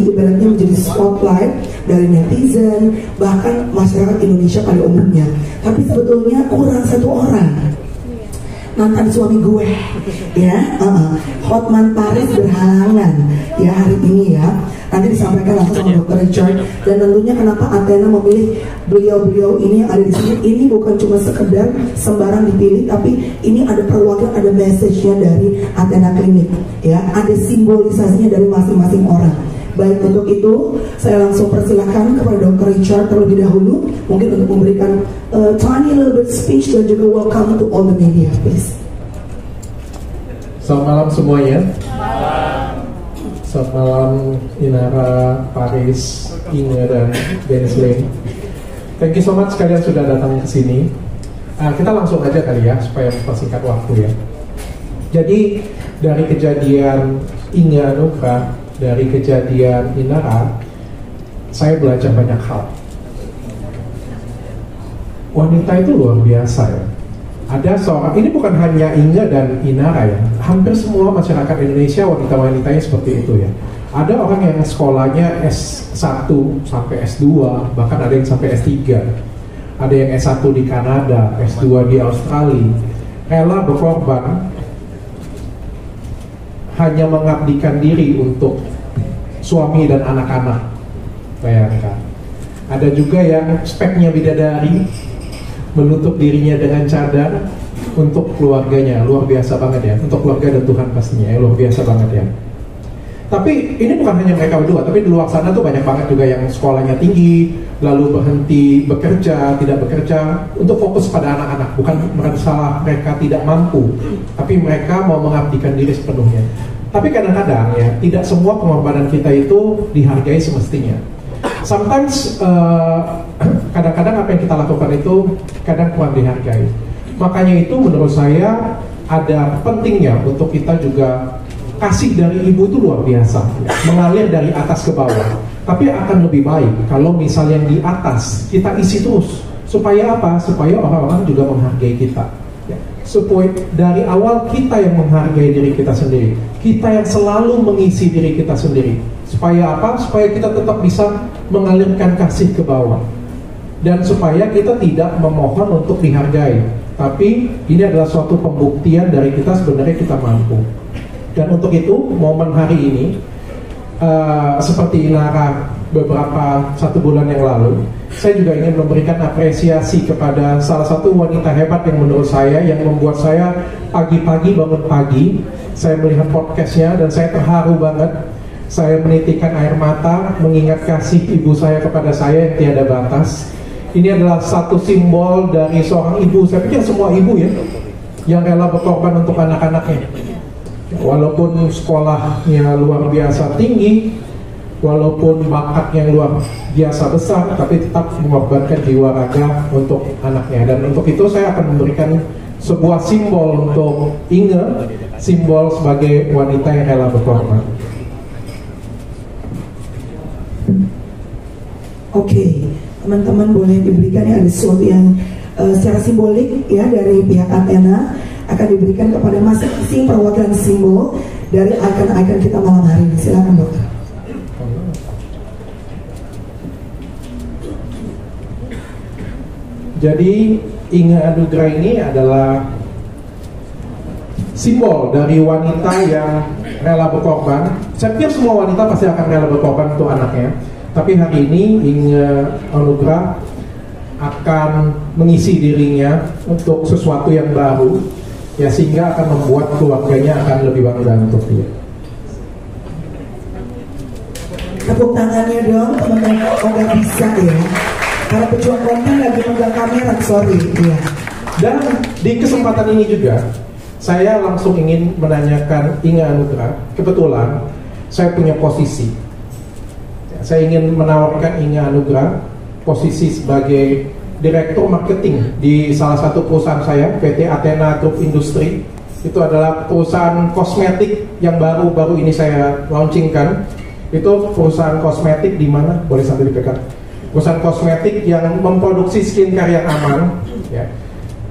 ibaratnya menjadi spotlight dari netizen, bahkan masyarakat Indonesia pada umumnya. Tapi sebetulnya kurang satu orang, mantan suami gue, ya, Hotman Paris berhalangan, ya hari ini ya. Nanti disampaikan langsung sama Dr. Richard. Dan tentunya kenapa Athena memilih beliau-beliau ini yang ada di sini. Ini bukan cuma sekedar sembarang dipilih, tapi ini ada perwakilan, ada message-nya dari Athena Clinic, ya. Ada simbolisasinya dari masing-masing orang. Baik, untuk itu saya langsung persilahkan kepada Dr. Richard terlebih dahulu, mungkin untuk memberikan tiny little bit speech dan juga welcome to all the media, please. Selamat malam semuanya. Selamat malam Inara, Paris, Inge, dan Densley. Thank you so much kalian sudah datang ke sini. Kita langsung aja kali ya, supaya mempersingkat waktu ya. Jadi dari kejadian Inge Anugrah, dari kejadian Inara, saya belajar banyak hal. Wanita itu luar biasa ya. Ada seorang, ini bukan hanya Inge dan Inara ya, hampir semua masyarakat Indonesia wanita-wanitanya seperti itu ya. Ada orang yang sekolahnya S1 sampai S2, bahkan ada yang sampai S3. Ada yang S1 di Kanada, S2 di Australia. Rela berkorban, hanya mengabdikan diri untuk suami dan anak-anak. Bayangkan. Ada juga yang speknya bidadari, menutup dirinya dengan cadar untuk keluarganya. Luar biasa banget ya. Untuk keluarga dan Tuhan pastinya ya, luar biasa banget ya. Tapi ini bukan hanya mereka berdua, tapi di luar sana tuh banyak banget juga yang sekolahnya tinggi, lalu berhenti bekerja, tidak bekerja untuk fokus pada anak-anak. Bukan masalah mereka tidak mampu, tapi mereka mau mengabdikan diri sepenuhnya. Tapi kadang-kadang ya, tidak semua pengorbanan kita itu dihargai semestinya. Sometimes kadang-kadang apa yang kita lakukan itu kadang kurang dihargai. Makanya itu menurut saya ada pentingnya untuk kita juga, kasih dari ibu itu luar biasa, mengalir dari atas ke bawah. Tapi akan lebih baik kalau misalnya yang di atas kita isi terus. Supaya apa? Supaya orang-orang juga menghargai kita. Supaya dari awal kita yang menghargai diri kita sendiri, kita yang selalu mengisi diri kita sendiri. Supaya apa? Supaya kita tetap bisa mengalirkan kasih ke bawah. Dan supaya kita tidak memohon untuk dihargai, tapi ini adalah suatu pembuktian dari kita sebenarnya kita mampu. Dan untuk itu momen hari ini, seperti Inara beberapa 1 bulan yang lalu, saya juga ingin memberikan apresiasi kepada salah satu wanita hebat yang menurut saya, yang membuat saya pagi-pagi bangun pagi, saya melihat podcastnya dan saya terharu banget. Saya menitikan air mata mengingat kasih ibu saya kepada saya yang tiada batas. Ini adalah satu simbol dari seorang ibu. Saya pikir semua ibu ya, yang rela berkorban untuk anak-anaknya. Walaupun sekolahnya luar biasa tinggi, walaupun bakatnya luar biasa besar, tapi tetap mengorbankan jiwa raga untuk anaknya. Dan untuk itu saya akan memberikan sebuah simbol untuk Inge, simbol sebagai wanita yang rela berkorban. Oke, teman-teman boleh diberikan ya, ada sesuatu yang secara simbolik ya dari pihak Athena akan diberikan kepada masing-masing perwakilan simbol dari ikon-ikon kita malam hari ini. Silakan dokter. Jadi Inge Anugrah ini adalah simbol dari wanita yang rela berkorban. Saya pikir semua wanita pasti akan rela berkorban untuk anaknya. Tapi hari ini Inge Anugrah akan mengisi dirinya untuk sesuatu yang baru, ya, sehingga akan membuat keluarganya akan lebih bangga untuk dia. Tepuk tangannya dong teman-teman. Oh nggak bisa ya, karena pejuang konten lagi megang kamera, sorry ya. Dan di kesempatan ini juga saya langsung ingin menanyakan Inge Anugrah. Kebetulan saya punya posisi. Saya ingin menawarkan Inge Anugrah posisi sebagai Direktur Marketing di salah satu perusahaan saya, PT Athena Group Industri. Itu adalah perusahaan kosmetik yang baru-baru ini saya launchingkan. Itu perusahaan kosmetik di mana? Boleh sambil dipegang. Perusahaan kosmetik yang memproduksi skincare yang aman, ya.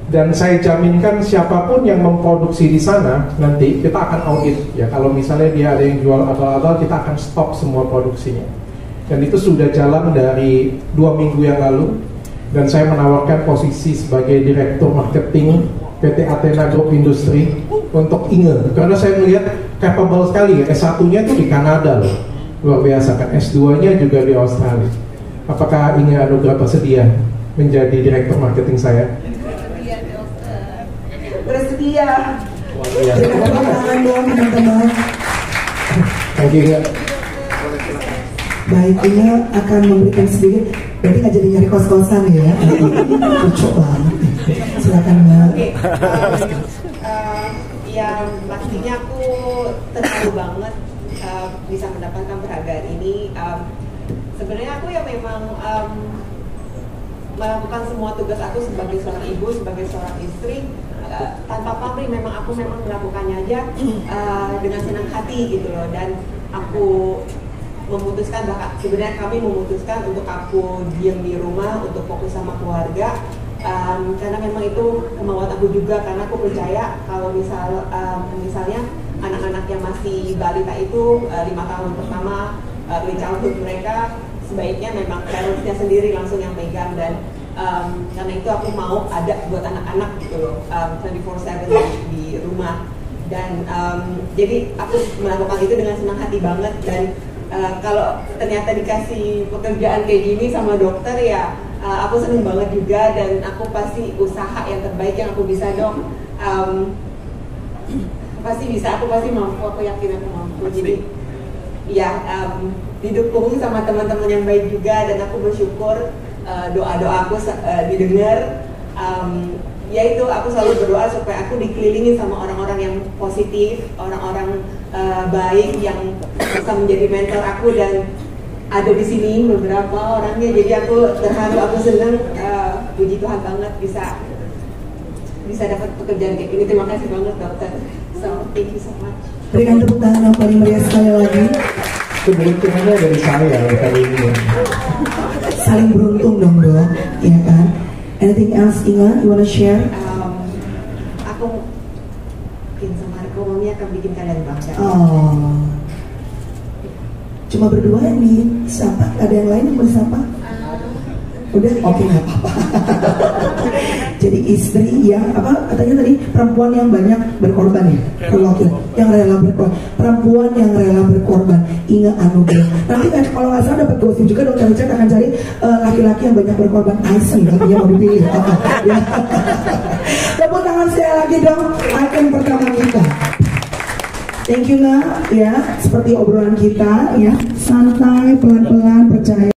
Dan saya jaminkan siapapun yang memproduksi di sana nanti kita akan audit ya. Kalau misalnya dia ada yang jual abal-abal, kita akan stop semua produksinya. Dan itu sudah jalan dari 2 minggu yang lalu. Dan saya menawarkan posisi sebagai direktur marketing PT Athena Group Industri untuk Inge, karena saya melihat capable sekali ya. S1-nya tuh di Kanada loh, luar biasa kan. S2-nya juga di Australia. Apakah Inge Anugrah bersedia menjadi direktur marketing saya? Bersedia. Iya. Tepuk tangan dong teman-teman. Thank you, Inge. Baik, Inge akan memberikan sedikit. Berarti nggak jadi nyari kos-kosan ya? Lucu banget. Silakan Mbak. Ya pastinya aku terharu banget bisa mendapatkan penghargaan ini. Sebenarnya aku ya memang melakukan semua tugas aku sebagai seorang ibu, sebagai seorang istri tanpa pamrih. Memang aku melakukannya aja dengan senang hati gitu loh. Dan aku memutuskan, bahkan sebenarnya kami memutuskan untuk aku diam di rumah untuk fokus sama keluarga, karena memang itu kemauan aku juga. Karena aku percaya kalau misalnya anak-anak yang masih balita itu 5 tahun pertama early childhood mereka, sebaiknya memang parents-nya sendiri langsung yang pegang. Dan karena itu aku mau ada buat anak-anak gitu loh, 24/7 di rumah. Dan jadi aku melakukan itu dengan senang hati banget. Dan kalau ternyata dikasih pekerjaan kayak gini sama dokter ya aku seneng banget juga. Dan aku pasti usaha yang terbaik yang aku bisa dong. Pasti bisa, aku pasti mampu, aku yakin aku mampu. Jadi ya didukung sama teman-teman yang baik juga. Dan aku bersyukur doa-doa aku didengar. Ya itu, aku selalu berdoa supaya aku dikelilingi sama orang-orang yang positif, orang-orang baik yang bisa menjadi mentor aku. Dan ada di sini beberapa orangnya, jadi aku terharu, aku senang, puji Tuhan banget bisa dapat pekerjaan kayak gini. Terima kasih banget dokter. So thank you so much. Berikan tepuk tangan yang paling meriah sekali lagi. Keberuntungannya dari saya kali ini. Saling beruntung dong dok, ya kan? Anything else Inga, you wanna share? Aku mungkin sama ekonomi akan bikin kalian bangga. Oh, cuma berdua nih, siapa? Ada yang lain yang mau disapa? Udah, oke, nggak apa-apa. Jadi istri yang apa katanya tadi, perempuan yang banyak berkorban ya, kalau yang rela berkorban, perempuan yang rela berkorban. Inga Anugrah. Nanti kan kalau nggak salah dapat gosip juga dokter Richard akan cari laki-laki yang banyak berkorban. Tyson katanya mau dipilih. Ya. Tepuk tangan saya lagi dong, icon pertama kita. Thank you Nga, ya seperti obrolan kita ya, santai, pelan-pelan, percaya.